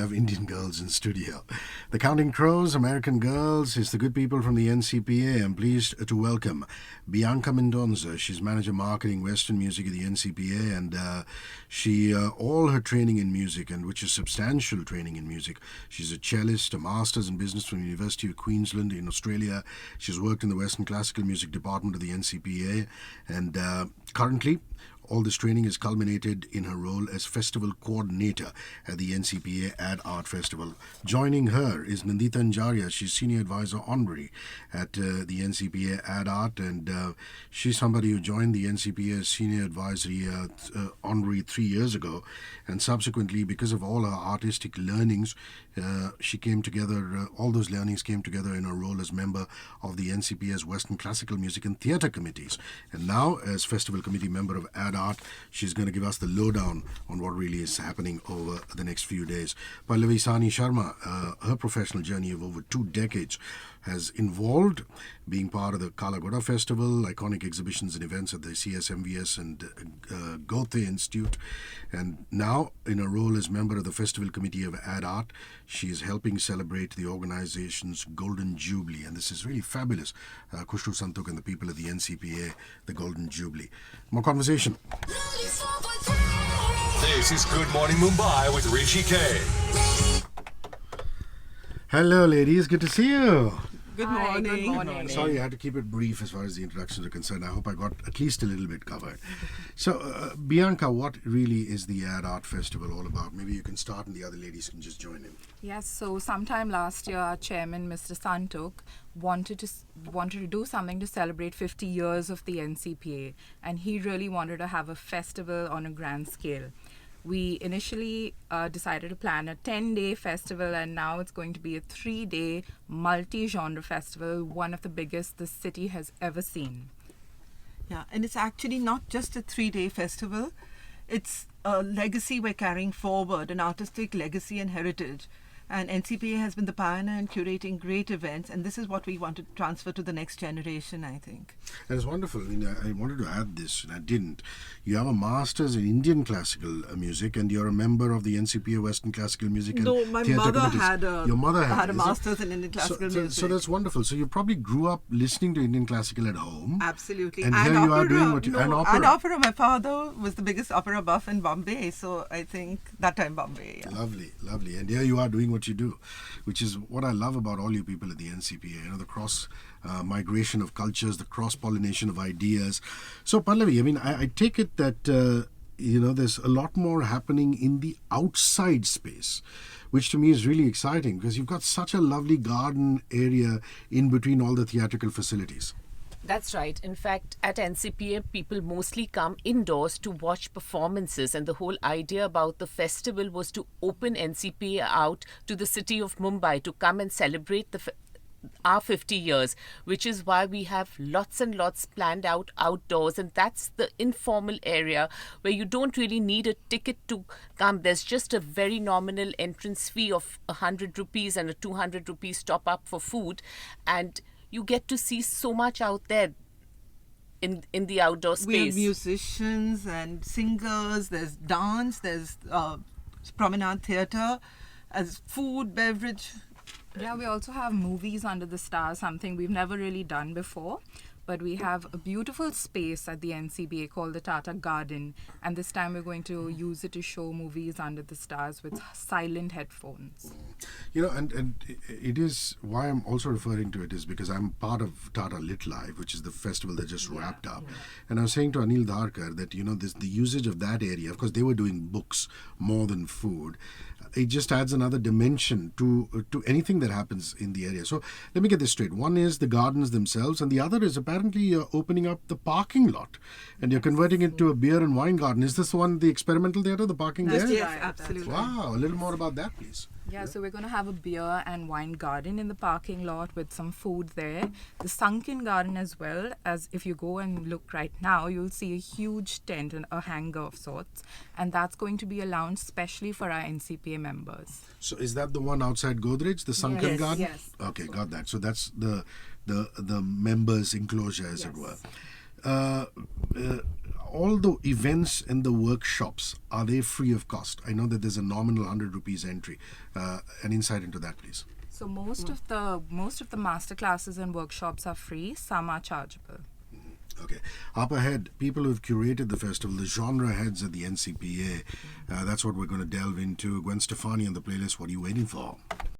have Indian girls in studio. The Counting Crows, American Girls, is the good people from the NCPA. I'm pleased to welcome Bianca Mendonca. She's Manager Marketing Western Music at the NCPA, and she all her training in music, and which is substantial training in music. She's a cellist, a master's in business from the University of Queensland in Australia. She's worked in the Western Classical Music Department of the NCPA, and currently all this training is culminated in her role as Festival Coordinator at the NCPA Ad Art Festival. Joining her is Nandita Anjaria. She's Senior Advisor Honorary at the NCPA Ad Art, and she's somebody who joined the NCPA as Senior Advisory Honorary 3 years ago, and subsequently, because of all her artistic learnings, she came together, all those learnings came together in her role as member of the NCPA's Western Classical Music and Theatre Committees. And now, as Festival Committee member of Ad Art, she's going to give us the lowdown on what really is happening over the next few days. Pallavi Sharma, her professional journey of over 2 decades has involved being part of the Kalagoda Festival, iconic exhibitions and events at the CSMVS and Goethe Institute. And now, in her role as member of the Festival Committee of Ad Art, she is helping celebrate the organization's Golden Jubilee. And this is really fabulous. Kushru Santuk and the people at the NCPA, the Golden Jubilee. More conversation. This is Good Morning Mumbai with Hrishi K. Hello, ladies. Good to see you. Good morning. Good morning. Sorry, I had to keep it brief as far as the introductions are concerned. I hope I got at least a little bit covered. So, Bianca, what really is the Ad Art Festival all about? Maybe you can start and the other ladies can just join in. Yes, so sometime last year, our chairman, Mr. Santuk, wanted to do something to celebrate 50 years of the NCPA, and he really wanted to have a festival on a grand scale. We initially decided to plan a 10-day festival, and now it's going to be a 3-day multi-genre festival, one of the biggest the city has ever seen. Yeah, and it's actually not just a 3-day festival. It's a legacy we're carrying forward, an artistic legacy and heritage. And NCPA has been the pioneer in curating great events, and this is what we want to transfer to the next generation, I think. That is wonderful. I mean, I wanted to add this, and I didn't. You have a master's in Indian classical music, and you're a member of the NCPA Western Classical Music and No, my Theatre mother Committees. had a, Your mother had a is it? master's in Indian classical music. So that's wonderful. So you probably grew up listening to Indian classical at home. Absolutely. And here you are doing what you... And opera. And opera. My father was the biggest opera buff in Bombay, so I think that time Bombay. Yeah. Lovely, lovely. And here you are doing what you do, which is what I love about all you people at the NCPA, you know, the cross migration of cultures, the cross-pollination of ideas. So, Pallavi, I mean, I take it that, there's a lot more happening in the outside space, which to me is really exciting because you've got such a lovely garden area in between all the theatrical facilities. That's right. In fact, at NCPA, people mostly come indoors to watch performances, and the whole idea about the festival was to open NCPA out to the city of Mumbai to come and celebrate our 50 years, which is why we have lots and lots planned out outdoors, and that's the informal area where you don't really need a ticket to come. There's just a very nominal entrance fee of 100 rupees and a 200 rupees top up for food, and you get to see so much out there in the outdoor space. We have musicians and singers, there's dance, there's promenade theatre, as food, beverage. Yeah, we also have movies under the stars, something we've never really done before. But we have a beautiful space at the NCPA called the Tata Garden. And this time we're going to use it to show movies under the stars with silent headphones. You know, and it is why I'm also referring to it is because I'm part of Tata Lit Live, which is the festival that just wrapped up. Yeah. And I was saying to Anil Dharkar that, you know, the usage of that area, of course, they were doing books more than food. It just adds another dimension to anything that happens in the area. So let me get this straight. One is the gardens themselves, and the other is apparently you're opening up the parking lot, and you're converting it to a beer and wine garden. Is this one the experimental theatre, the parking there? Yes, absolutely. Wow, a little more about that, please. Yeah, so we're going to have a beer and wine garden in the parking lot with some food there. The sunken garden as well, as if you go and look right now, you'll see a huge tent and a hangar of sorts. And that's going to be a lounge specially for our NCPA members. So is that the one outside Godrej, the sunken garden? Yes. Okay, got that. So that's the members' enclosure, as it were. all the events and the workshops, are they free of cost? I know that there's a nominal 100 rupees entry. An insight into that, please. So most of the master classes and workshops are free. Some are chargeable. Okay. Up ahead, people who've curated the festival, the genre heads at the NCPA. That's what we're going to delve into. Gwen Stefani on the playlist. What are you waiting for?